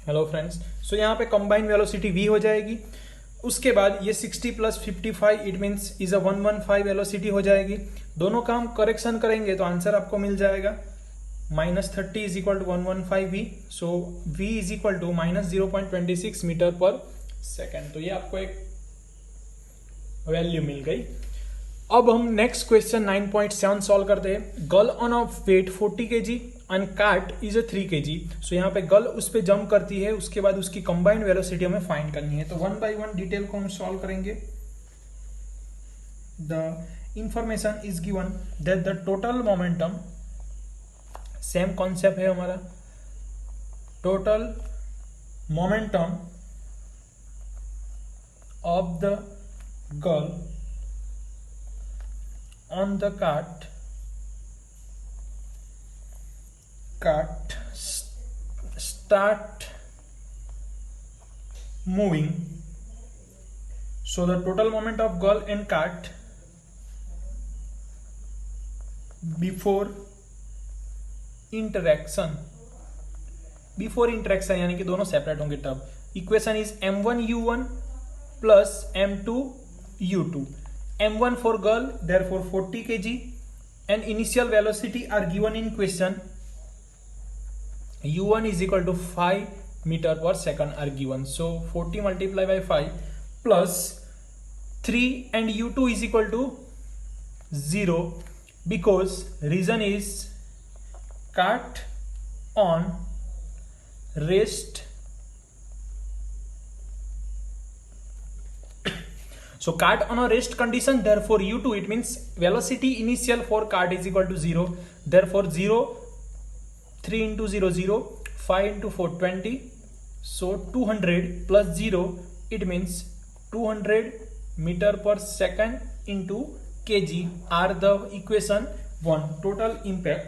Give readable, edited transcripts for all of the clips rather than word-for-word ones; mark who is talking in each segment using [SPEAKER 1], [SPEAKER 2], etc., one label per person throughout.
[SPEAKER 1] Hello friends, सो यहाँ पे combined velocity v हो जाएगी। उसके बाद ये 60 plus 55 it means is a 115 velocity हो जाएगी। दोनों का हम करेक्शन करेंगे तो आंसर आपको मिल जाएगा -30 is equal to 115 v। So v is equal to -0.26 metre per second. तो ये आपको एक वैल्यू मिल गई। अब हम नेक्स्ट क्वेश्चन 9.7 सॉल्व करते हैं। Girl on a weight 40 kg and cat is a 3 kg। So यहाँ पे गर्ल उस पर जंप करती है, उसके बाद उसकी कंबाइंड वेलोसिटी हमें फाइंड करनी है। तो वन बाय वन डिटेल को हम सॉल्व करेंगे। The information is given that the total momentum, same concept है हमारा, total momentum of the girl on the cart start moving. So the total moment of girl and cart before interaction यानी कि दोनों separate होंगे तब। Equation is m1u1 plus m2u2। m1 for girl, therefore 40 kg, and initial velocity are given in question. u1 is equal to 5 meter per second are given. So 40 multiplied by 5 plus 3 and u2 is equal to 0 because reason is cart on rest. So cart on a rest condition, therefore u2, it means velocity initial for cart is equal to 0, therefore 0, 3 into 0 0, 5 into 4 20, so 200 plus 0, it means 200 meter per second into kg are the equation 1, total impact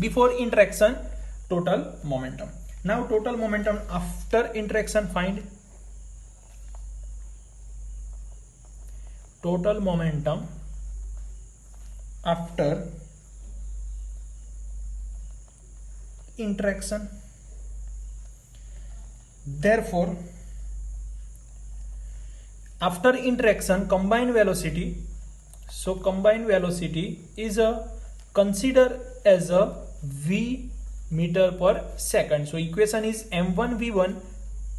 [SPEAKER 1] before interaction, total momentum. Now total momentum after interaction find. Total momentum after interaction, therefore after interaction combined velocity, so combined velocity is a consider as a v meter per second. So equation is m1 v1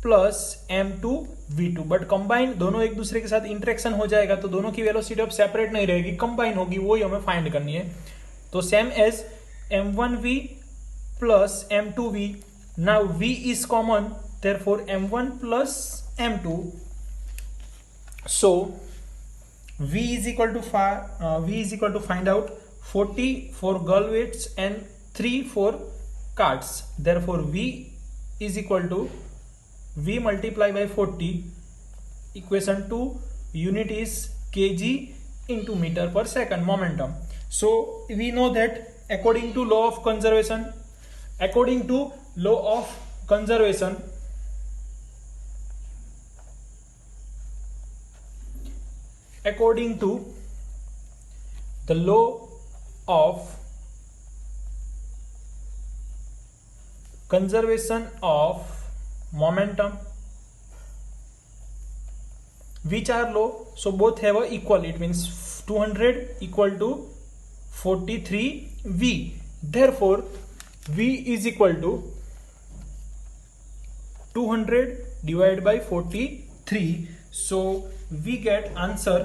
[SPEAKER 1] plus m2 v2, but combine दोनों एक दूसरे के साथ interaction हो जाएगा तो दोनों की वेलोसिटी अब सेपरेट नहीं रहेगी, कंबाइन होगी, वही हमें फाइंड करनी है। तो same as m1v plus m2v। Now v is common, therefore m1 plus m2। So v is equal to find out 40 for girl weights and 3 for carts, therefore v is equal to v multiply by 40, equation 2 unit is kg into meter per second momentum. So we know that according to law of conservation, according to the law of conservation of momentum, which are low, so both have a equal, it means 200 equal to 43 v, therefore v is equal to 200 divided by 43. So we get answer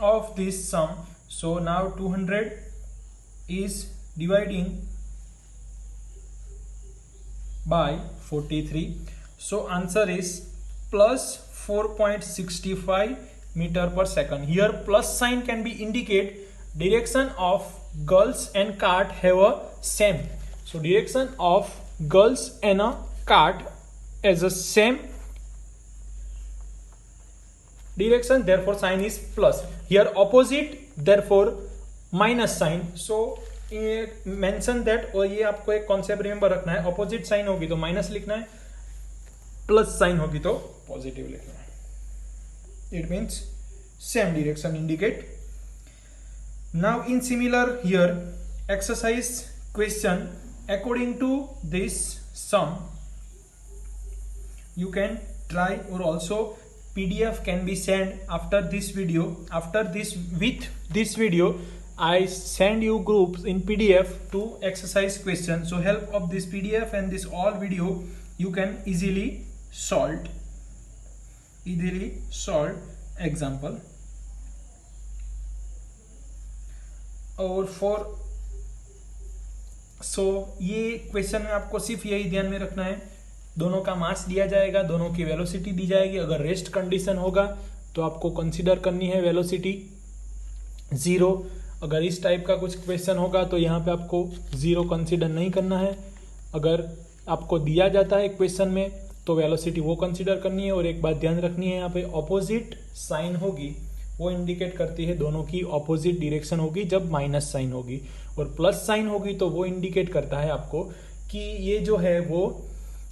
[SPEAKER 1] of this sum. So now 200 is dividing by 43. So answer is plus 4.65 meter per second. Here plus sign can be indicate direction of girls and cart have a same. So direction of girls and a cart as a same direction, therefore sign is plus. Here opposite, therefore minus sign. So mention that, और ये आपको एक concept remember रखना है, opposite sign होगी तो minus लिखना है, प्लस साइन होगी तो पॉजिटिव लिखना है। It means same direction indicate. Now in similar here exercise question, according to this sum you can try, or also PDF can be sent after this video. After this, with this video, I send you groups in PDF to exercise questions. So help of this PDF and this all video, you can easily solve example. और ये question में आपको सिर्फ यही ध्यान में रखना है, दोनों का मास दिया जाएगा, दोनों की वेलोसिटी दी जाएगी. अगर रेस्ट कंडीशन होगा तो आपको कंसीडर करनी है वेलोसिटी 0. अगर इस टाइप का कुछ क्वेश्चन होगा तो यहाँ पे आपको 0 कंसीडर नहीं करना है. अगर आपको दिया जाता है क्वेश्चन में तो वेलोसिटी वो कंसीडर करनी है. और एक बात ध्यान रखनी है, यहाँ पे ऑपोजिट साइन होगी, वो इंडिकेट करती है दोनों की ऑपोजिट डायरेक्शन होगी जब माइनस साइन होगी, और प्लस साइन होगी तो वो इंडिकेट करता है आपको कि ये जो है वो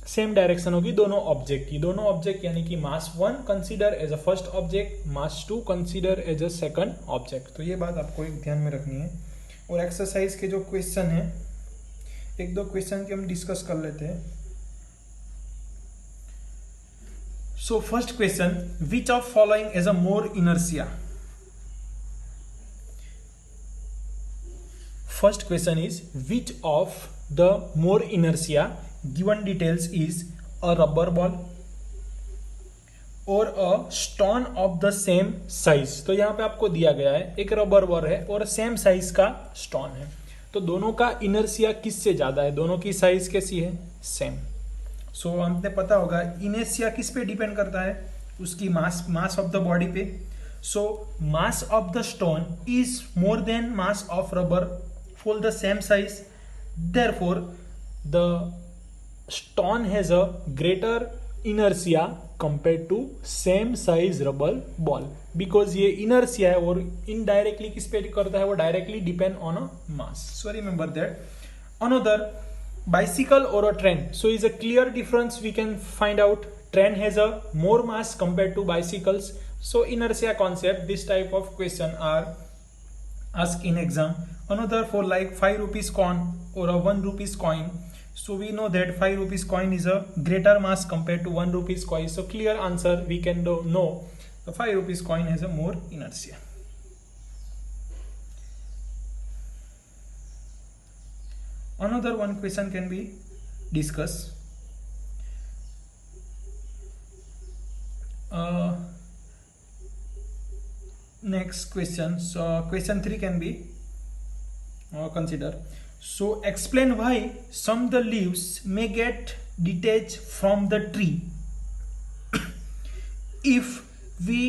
[SPEAKER 1] सेम डायरेक्शन होगी दोनों ऑब्जेक्ट की. दोनों ऑब्जेक्ट यानी कि mass 1 consider as a first object, mass 2 consider as a second object. तो ये बात आपको एक ध्यान में रखनी है. और एक्सरसाइज के जो क्वेश्चन है, एक दो क्वेश्चन के हम डिस्कस कर लेते हैं. So first question, which of following is a more inertia? First question is, which of the more inertia? Given details is a rubber ball or a stone of the same size. तो यहाँ पे आपको दिया गया है एक rubber ball है और सेम साइज का स्टोन है. तो दोनों का इनर्शिया किससे ज्यादा है? दोनों की साइज कैसी है? सेम. सो हमने पता होगा इनर्शिया किस पे डिपेंड करता है? उसकी मास ऑफ द बॉडी पे. So mass of the stone is more than mass of rubber for the same size. Therefore the stone has a greater inertia compare to same size rubber ball, because ये inertia है और indirectly किस पे करता है? वो directly depend on a mass. So remember that. Another, bicycle or a train. So is a clear difference we can find out. Train has a more mass compared to bicycles. So inertia concept, this type of question are asked in exam. Another, for like 5 rupees coin or a 1 rupees coin. So we know that 5 rupees coin is a greater mass compared to 1 rupees coin. So clear answer we can know the 5 rupees coin has a more inertia. Another one question can be discussed. Next question. So question 3 can be considered. So explain why some the leaves may get detached from the tree if we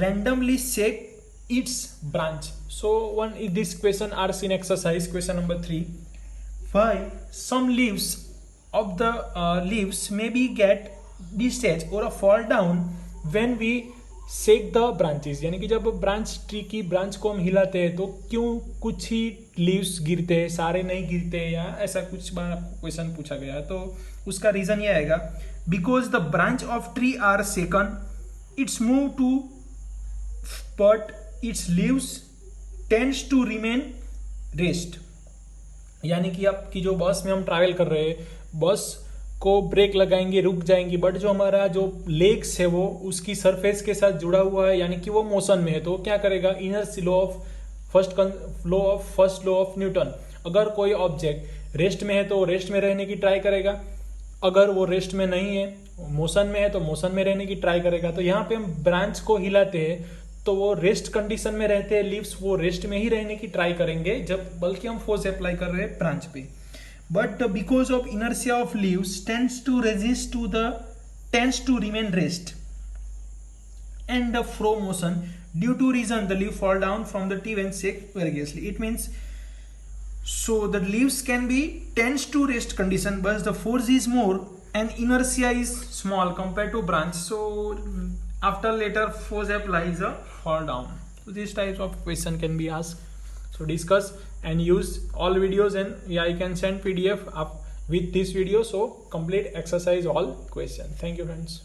[SPEAKER 1] randomly shake its branch. So one is this question are in exercise question number 3. Why some leaves of the leaves maybe get detached or fall down when we shake the branches. यानी कि जब branch tree की branch को हम हिलाते हैं तो क्यों कुछ ही लीव्स गिरते हैं, सारे नहीं गिरते हैं, या ऐसा कुछ बार आपको क्वेश्चन पूछा गया है. तो उसका रीजन ये आएगा, because the branch of tree are shaken, it's move too, but it's leaves tends to remain rest. यानी कि आपकी जो बस में हम ट्रैवल कर रहे हैं, बस को ब्रेक लगाएंगे रुक जाएंगी, बट जो हमारा जो लेग्स है वो उसकी सरफेस के साथ जुड़ा हुआ है, यानी कि वो मोशन में है. तो क्या करेगा? Inertia law of first law of Newton. अगर कोई ऑब्जेक्ट रेस्ट में है तो रेस्ट में रहने की ट्राई करेगा, अगर वो रेस्ट में नहीं है, मोशन में है, तो मोशन में रहने की ट्राई करेगा. तो यहाँ पे हम ब्रांच को हिलाते हैं तो वो रेस्ट कंडीशन में रहते हैं लीव्स, वो रेस्ट में ही रहने की ट्राई करेंगे जब, बल्कि हम फोर्स अप्लाई कर रहे हैं ब्रांच पे. But because of inertia of leaves tends to remain rest and the flow motion, due to reason the leave fall down from the tree when shake vigorously. It means so the leaves can be tends to rest condition, but the force is more and inertia is small compared to branch. So after later force applies a fall down. So these types of question can be asked. So discuss and use all videos, and yeah, I can send PDF up with this video. So complete exercise all question. Thank you friends.